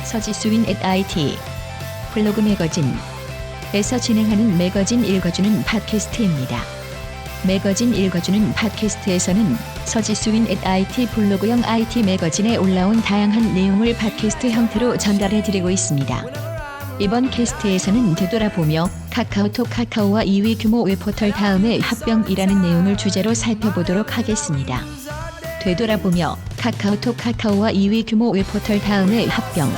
서지수인 @IT 블로그 매거진에서 진행하는 매거진 읽어주는 팟캐스트입니다. 매거진 읽어주는 팟캐스트에서는 서지수인 @IT 블로그형 IT 매거진에 올라온 다양한 내용을 팟캐스트 형태로 전달해드리고 있습니다. 이번 캐스트에서는 되돌아보며 카카오톡 카카오와 2위 규모 웹포털 다음의 합병이라는 내용을 주제로 살펴보도록 하겠습니다. 되돌아보며 카카오톡 카카오와 2위 규모 웹포털 다음의 합병.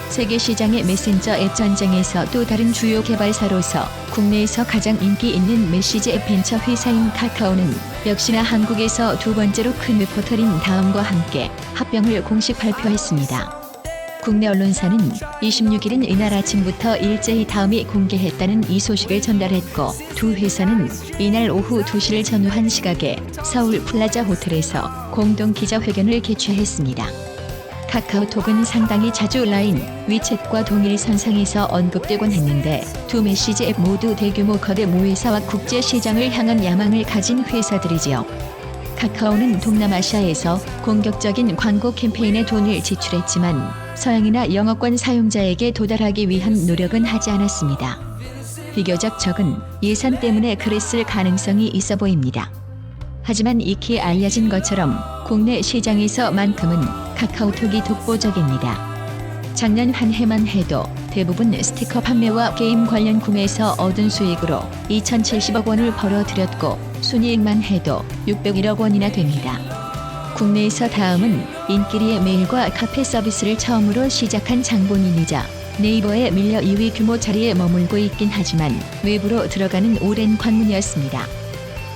세계 시장의 메신저 앱 전쟁에서 또 다른 주요 개발사로서 국내에서 가장 인기 있는 메시지 앱 벤처 회사인 카카오는 역시나 한국에서 두 번째로 큰 웹포털인 다음과 함께 합병을 공식 발표했습니다. 국내 언론사는 26일인 이날 아침부터 일제히 다음이 공개했다는 이 소식을 전달했고, 두 회사는 이날 오후 2시를 전후한 시각에 서울 플라자 호텔에서 공동 기자회견을 개최했습니다. 카카오톡은 상당히 자주 라인, 위챗과 동일 선상에서 언급되곤 했는데 두 메시지 앱 모두 대규모 거대 모회사와 국제 시장을 향한 야망을 가진 회사들이지요. 카카오는 동남아시아에서 공격적인 광고 캠페인에 돈을 지출했지만 서양이나 영어권 사용자에게 도달하기 위한 노력은 하지 않았습니다. 비교적 적은 예산 때문에 그랬을 가능성이 있어 보입니다. 하지만 익히 알려진 것처럼 국내 시장에서만큼은 카카오톡이 독보적입니다. 작년 한 해만 해도 대부분 스티커 판매와 게임 관련 구매에서 얻은 수익으로 2,070억 원을 벌어들였고 순이익만 해도 601억 원이나 됩니다. 국내에서 다음은 인기리의 메일과 카페 서비스를 처음으로 시작한 장본인이자 네이버에 밀려 2위 규모 자리에 머물고 있긴 하지만 외부로 들어가는 오랜 관문이었습니다.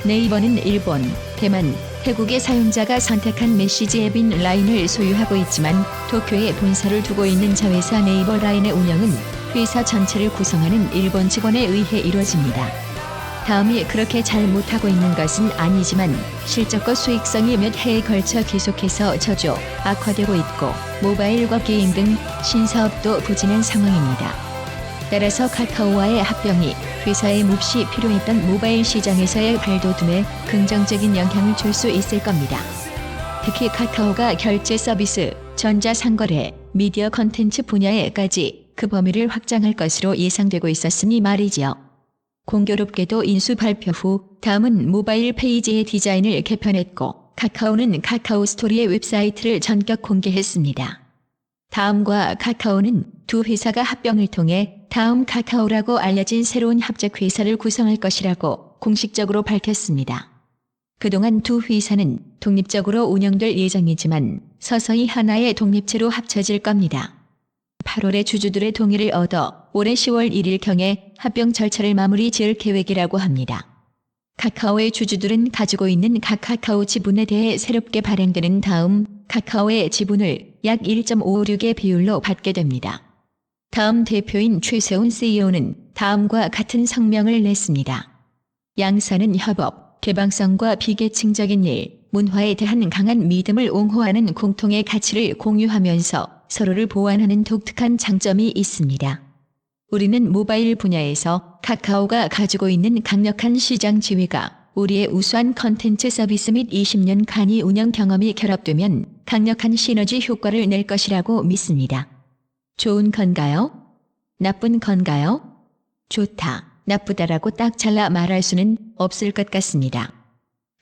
네이버는 일본, 대만, 태국의 사용자가 선택한 메시지 앱인 라인을 소유하고 있지만 도쿄에 본사를 두고 있는 자회사 네이버 라인의 운영은 회사 전체를 구성하는 일본 직원에 의해 이루어집니다. 다음이 그렇게 잘 못하고 있는 것은 아니지만 실적과 수익성이 몇 해에 걸쳐 계속해서 저조, 악화되고 있고 모바일과 게임 등 신사업도 부진한 상황입니다. 따라서 카카오와의 합병이 회사에 몹시 필요했던 모바일 시장에서의 발돋움에 긍정적인 영향을 줄 수 있을 겁니다. 특히 카카오가 결제 서비스, 전자상거래, 미디어 컨텐츠 분야에까지 그 범위를 확장할 것으로 예상되고 있었으니 말이지요. 공교롭게도 인수 발표 후 다음은 모바일 페이지의 디자인을 개편했고 카카오는 카카오 스토리의 웹사이트를 전격 공개했습니다. 다음과 카카오는 두 회사가 합병을 통해 다음 카카오라고 알려진 새로운 합작 회사를 구성할 것이라고 공식적으로 밝혔습니다. 그동안 두 회사는 독립적으로 운영될 예정이지만 서서히 하나의 독립체로 합쳐질 겁니다. 8월에 주주들의 동의를 얻어 올해 10월 1일경에 합병 절차를 마무리 지을 계획이라고 합니다. 카카오의 주주들은 가지고 있는 각 카카오 지분에 대해 새롭게 발행되는 다음 카카오의 지분을 약 1.556의 비율로 받게 됩니다. 다음 대표인 최세훈 CEO는 다음과 같은 성명을 냈습니다. 양사는 협업, 개방성과 비계층적인 일, 문화에 대한 강한 믿음을 옹호하는 공통의 가치를 공유하면서 서로를 보완하는 독특한 장점이 있습니다. 우리는 모바일 분야에서 카카오가 가지고 있는 강력한 시장 지위가 우리의 우수한 컨텐츠 서비스 및 20년 간의 운영 경험이 결합되면 강력한 시너지 효과를 낼 것이라고 믿습니다. 좋은 건가요? 나쁜 건가요? 좋다, 나쁘다라고 딱 잘라 말할 수는 없을 것 같습니다.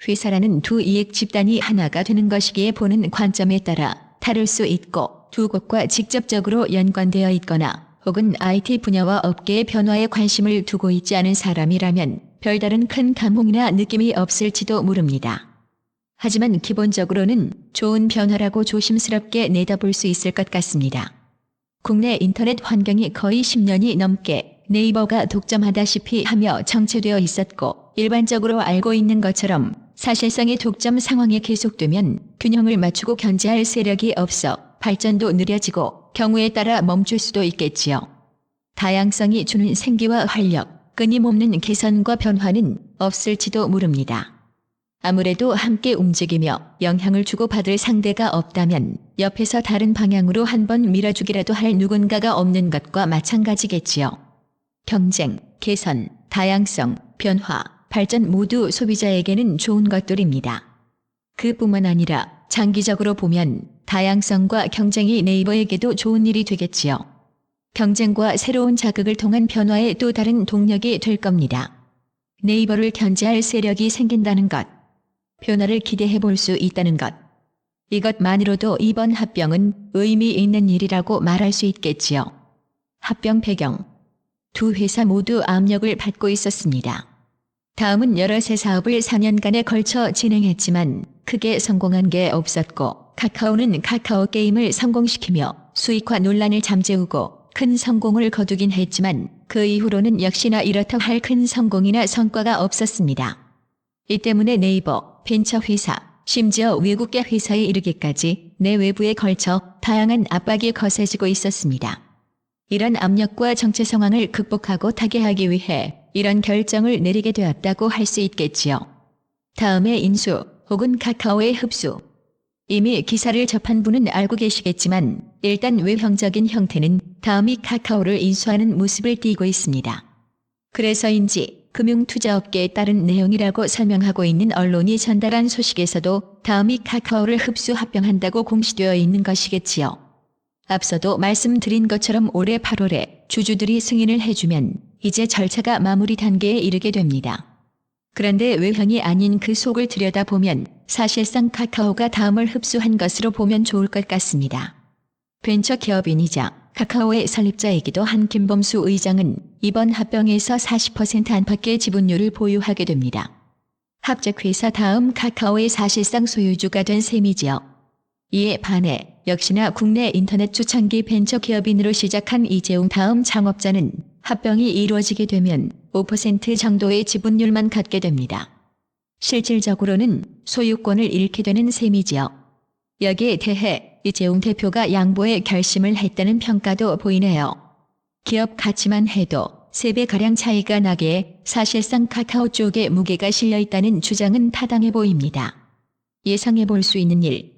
회사라는 두 이익 집단이 하나가 되는 것이기에 보는 관점에 따라 다를 수 있고 두 곳과 직접적으로 연관되어 있거나 혹은 IT 분야와 업계의 변화에 관심을 두고 있지 않은 사람이라면 별다른 큰 감흥이나 느낌이 없을지도 모릅니다. 하지만 기본적으로는 좋은 변화라고 조심스럽게 내다볼 수 있을 것 같습니다. 국내 인터넷 환경이 거의 10년이 넘게 네이버가 독점하다시피 하며 정체되어 있었고 일반적으로 알고 있는 것처럼 사실상의 독점 상황이 계속되면 균형을 맞추고 견제할 세력이 없어 발전도 느려지고 경우에 따라 멈출 수도 있겠지요. 다양성이 주는 생기와 활력, 끊임없는 개선과 변화는 없을지도 모릅니다. 아무래도 함께 움직이며 영향을 주고받을 상대가 없다면 옆에서 다른 방향으로 한번 밀어주기라도 할 누군가가 없는 것과 마찬가지겠지요. 경쟁, 개선, 다양성, 변화, 발전 모두 소비자에게는 좋은 것들입니다. 그뿐만 아니라 장기적으로 보면 다양성과 경쟁이 네이버에게도 좋은 일이 되겠지요. 경쟁과 새로운 자극을 통한 변화의 또 다른 동력이 될 겁니다. 네이버를 견제할 세력이 생긴다는 것, 변화를 기대해 볼 수 있다는 것. 이것만으로도 이번 합병은 의미 있는 일이라고 말할 수 있겠지요. 합병 배경. 두 회사 모두 압력을 받고 있었습니다. 다음은 여러 새 사업을 4년간에 걸쳐 진행했지만 크게 성공한 게 없었고, 카카오는 카카오 게임을 성공시키며 수익화 논란을 잠재우고 큰 성공을 거두긴 했지만 그 이후로는 역시나 이렇다 할 큰 성공이나 성과가 없었습니다. 이 때문에 네이버, 벤처회사, 심지어 외국계 회사에 이르기까지 내외부에 걸쳐 다양한 압박이 거세지고 있었습니다. 이런 압력과 정체 상황을 극복하고 타개하기 위해 이런 결정을 내리게 되었다고 할 수 있겠지요. 다음에 인수 혹은 카카오의 흡수. 이미 기사를 접한 분은 알고 계시겠지만 일단 외형적인 형태는 다음이 카카오를 인수하는 모습을 띠고 있습니다. 그래서인지 금융투자업계에 따른 내용이라고 설명하고 있는 언론이 전달한 소식에서도 다음이 카카오를 흡수 합병한다고 공시되어 있는 것이겠지요. 앞서도 말씀드린 것처럼 올해 8월에 주주들이 승인을 해주면 이제 절차가 마무리 단계에 이르게 됩니다. 그런데 외형이 아닌 그 속을 들여다보면 사실상 카카오가 다음을 흡수한 것으로 보면 좋을 것 같습니다. 벤처 기업인이자 카카오의 설립자이기도 한 김범수 의장은 이번 합병에서 40% 안팎의 지분율을 보유하게 됩니다. 합작회사 다음 카카오의 사실상 소유주가 된 셈이지요. 이에 반해 역시나 국내 인터넷 초창기 벤처 기업인으로 시작한 이재용 다음 창업자는 합병이 이루어지게 되면 5% 정도의 지분율만 갖게 됩니다. 실질적으로는 소유권을 잃게 되는 셈이지요. 여기에 대해 이재용 대표가 양보의 결심을 했다는 평가도 보이네요. 기업 가치만 해도 3배가량 차이가 나기에 사실상 카카오 쪽에 무게가 실려 있다는 주장은 타당해 보입니다. 예상해 볼 수 있는 일.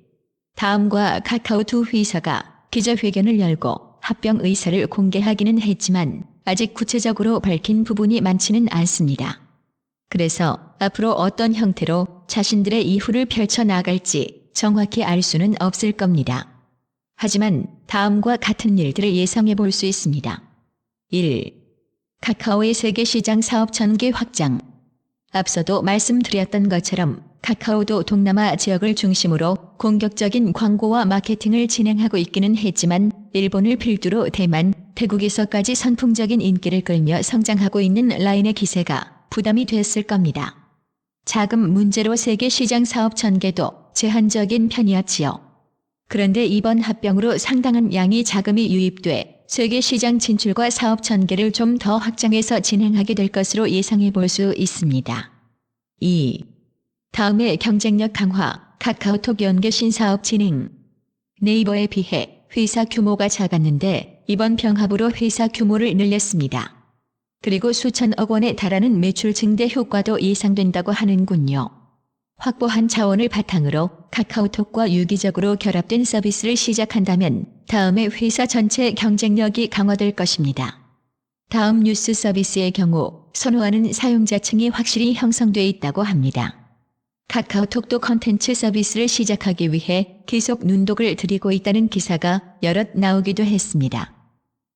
다음과 카카오 두 회사가 기자회견을 열고 합병 의사를 공개하기는 했지만 아직 구체적으로 밝힌 부분이 많지는 않습니다. 그래서 앞으로 어떤 형태로 자신들의 이후를 펼쳐나갈지 정확히 알 수는 없을 겁니다. 하지만 다음과 같은 일들을 예상해 볼 수 있습니다. 1. 카카오의 세계 시장 사업 전개 확장. 앞서도 말씀드렸던 것처럼 카카오도 동남아 지역을 중심으로 공격적인 광고와 마케팅을 진행하고 있기는 했지만 일본을 필두로 대만, 태국에서까지 선풍적인 인기를 끌며 성장하고 있는 라인의 기세가 부담이 됐을 겁니다. 자금 문제로 세계 시장 사업 전개도 제한적인 편이었지요. 그런데 이번 합병으로 상당한 양의 자금이 유입돼 세계 시장 진출과 사업 전개를 좀 더 확장해서 진행하게 될 것으로 예상해 볼 수 있습니다. 2. 다음에 경쟁력 강화, 카카오톡 연계 신사업 진행. 네이버에 비해 회사 규모가 작았는데 이번 병합으로 회사 규모를 늘렸습니다. 그리고 수천억 원에 달하는 매출 증대 효과도 예상된다고 하는군요. 확보한 자원을 바탕으로 카카오톡과 유기적으로 결합된 서비스를 시작한다면 다음에 회사 전체 경쟁력이 강화될 것입니다. 다음 뉴스 서비스의 경우 선호하는 사용자층이 확실히 형성돼 있다고 합니다. 카카오톡도 컨텐츠 서비스를 시작하기 위해 계속 눈독을 들이고 있다는 기사가 여럿 나오기도 했습니다.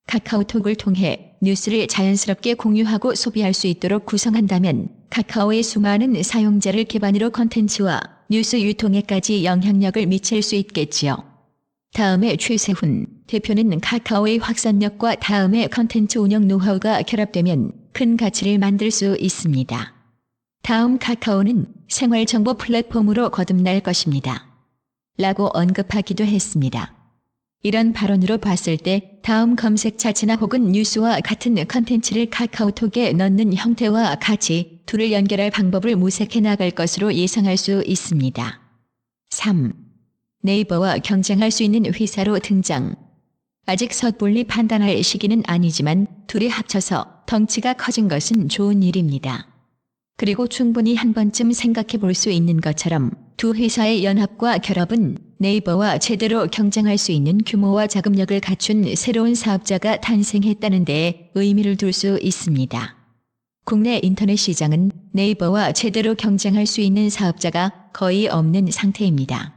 카카오톡을 통해 뉴스를 자연스럽게 공유하고 소비할 수 있도록 구성한다면 카카오의 수많은 사용자를 기반으로 컨텐츠와 뉴스 유통에까지 영향력을 미칠 수 있겠지요. 다음에 최세훈 대표는 카카오의 확산력과 다음에 컨텐츠 운영 노하우가 결합되면 큰 가치를 만들 수 있습니다. 다음 카카오는 생활정보 플랫폼으로 거듭날 것입니다. 라고 언급하기도 했습니다. 이런 발언으로 봤을 때 다음 검색 자체나 혹은 뉴스와 같은 컨텐츠를 카카오톡에 넣는 형태와 같이 둘을 연결할 방법을 모색해 나갈 것으로 예상할 수 있습니다. 3. 네이버와 경쟁할 수 있는 회사로 등장. 아직 섣불리 판단할 시기는 아니지만 둘이 합쳐서 덩치가 커진 것은 좋은 일입니다. 그리고 충분히 한 번쯤 생각해 볼 수 있는 것처럼 두 회사의 연합과 결합은 네이버와 제대로 경쟁할 수 있는 규모와 자금력을 갖춘 새로운 사업자가 탄생했다는 데에 의미를 둘 수 있습니다. 국내 인터넷 시장은 네이버와 제대로 경쟁할 수 있는 사업자가 거의 없는 상태입니다.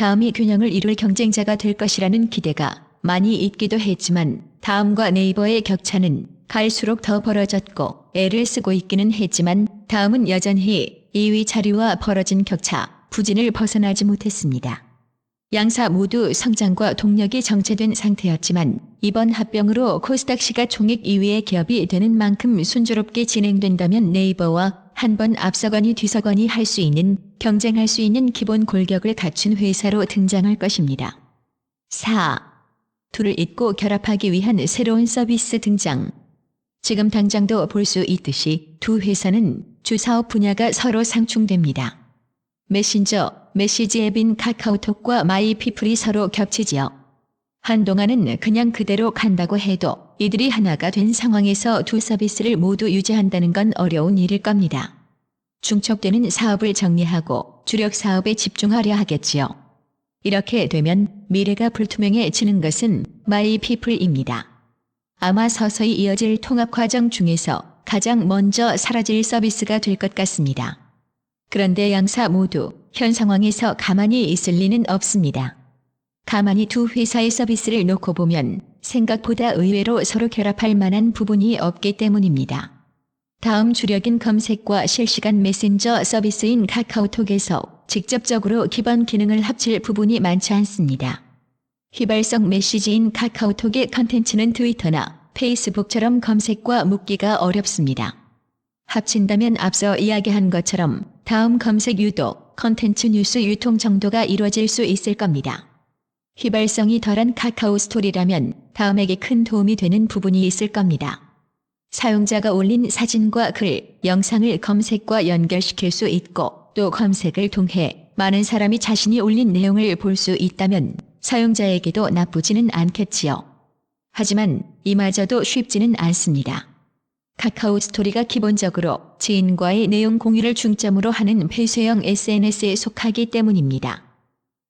다음이 균형을 이룰 경쟁자가 될 것이라는 기대가 많이 있기도 했지만 다음과 네이버의 격차는 갈수록 더 벌어졌고 애를 쓰고 있기는 했지만 다음은 여전히 2위 자리와 벌어진 격차, 부진을 벗어나지 못했습니다. 양사 모두 성장과 동력이 정체된 상태였지만 이번 합병으로 코스닥 시가총액 2위의 기업이 되는 만큼 순조롭게 진행된다면 네이버와 한 번 앞서거니 뒤서거니 할 수 있는 경쟁할 수 있는 기본 골격을 갖춘 회사로 등장할 것입니다. 4. 둘을 잇고 결합하기 위한 새로운 서비스 등장. 지금 당장도 볼 수 있듯이 두 회사는 주 사업 분야가 서로 상충됩니다. 메신저, 메시지 앱인 카카오톡과 마이피플이 서로 겹치지요. 한동안은 그냥 그대로 간다고 해도 이들이 하나가 된 상황에서 두 서비스를 모두 유지한다는 건 어려운 일일 겁니다. 중첩되는 사업을 정리하고 주력 사업에 집중하려 하겠지요. 이렇게 되면 미래가 불투명해지는 것은 마이피플입니다. 아마 서서히 이어질 통합 과정 중에서 가장 먼저 사라질 서비스가 될 것 같습니다. 그런데 양사 모두 현 상황에서 가만히 있을 리는 없습니다. 가만히 두 회사의 서비스를 놓고 보면 생각보다 의외로 서로 결합할 만한 부분이 없기 때문입니다. 다음 주력인 검색과 실시간 메신저 서비스인 카카오톡에서 직접적으로 기본 기능을 합칠 부분이 많지 않습니다. 휘발성 메시지인 카카오톡의 컨텐츠는 트위터나 페이스북처럼 검색과 묶기가 어렵습니다. 합친다면 앞서 이야기한 것처럼 다음 검색 유도, 컨텐츠 뉴스 유통 정도가 이루어질 수 있을 겁니다. 휘발성이 덜한 카카오 스토리라면 다음에게 큰 도움이 되는 부분이 있을 겁니다. 사용자가 올린 사진과 글, 영상을 검색과 연결시킬 수 있고 또 검색을 통해 많은 사람이 자신이 올린 내용을 볼 수 있다면 사용자에게도 나쁘지는 않겠지요. 하지만 이마저도 쉽지는 않습니다. 카카오 스토리가 기본적으로 지인과의 내용 공유를 중점으로 하는 폐쇄형 SNS에 속하기 때문입니다.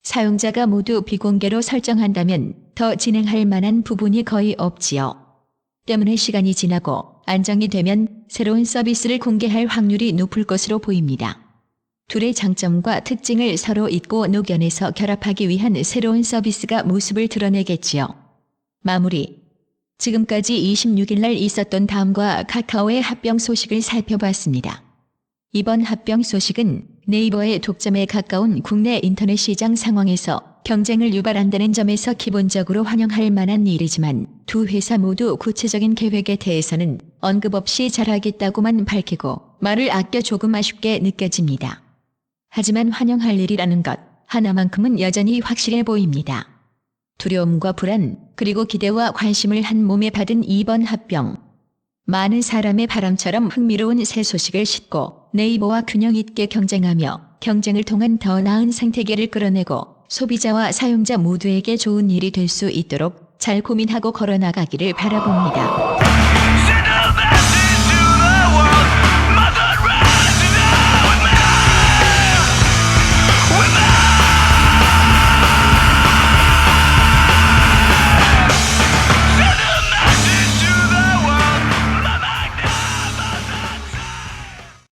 사용자가 모두 비공개로 설정한다면 더 진행할 만한 부분이 거의 없지요. 때문에 시간이 지나고 안정이 되면 새로운 서비스를 공개할 확률이 높을 것으로 보입니다. 둘의 장점과 특징을 서로 잇고 녹여내서 결합하기 위한 새로운 서비스가 모습을 드러내겠지요. 마무리. 지금까지 26일 날 있었던 다음과 카카오의 합병 소식을 살펴봤습니다. 이번 합병 소식은 네이버의 독점에 가까운 국내 인터넷 시장 상황에서 경쟁을 유발한다는 점에서 기본적으로 환영할 만한 일이지만 두 회사 모두 구체적인 계획에 대해서는 언급 없이 잘하겠다고만 밝히고 말을 아껴 조금 아쉽게 느껴집니다. 하지만 환영할 일이라는 것 하나만큼은 여전히 확실해 보입니다. 두려움과 불안 그리고 기대와 관심을 한 몸에 받은 이번 합병. 많은 사람의 바람처럼 흥미로운 새 소식을 싣고 네이버와 균형 있게 경쟁하며 경쟁을 통한 더 나은 생태계를 끌어내고 소비자와 사용자 모두에게 좋은 일이 될 수 있도록 잘 고민하고 걸어나가기를 바라봅니다.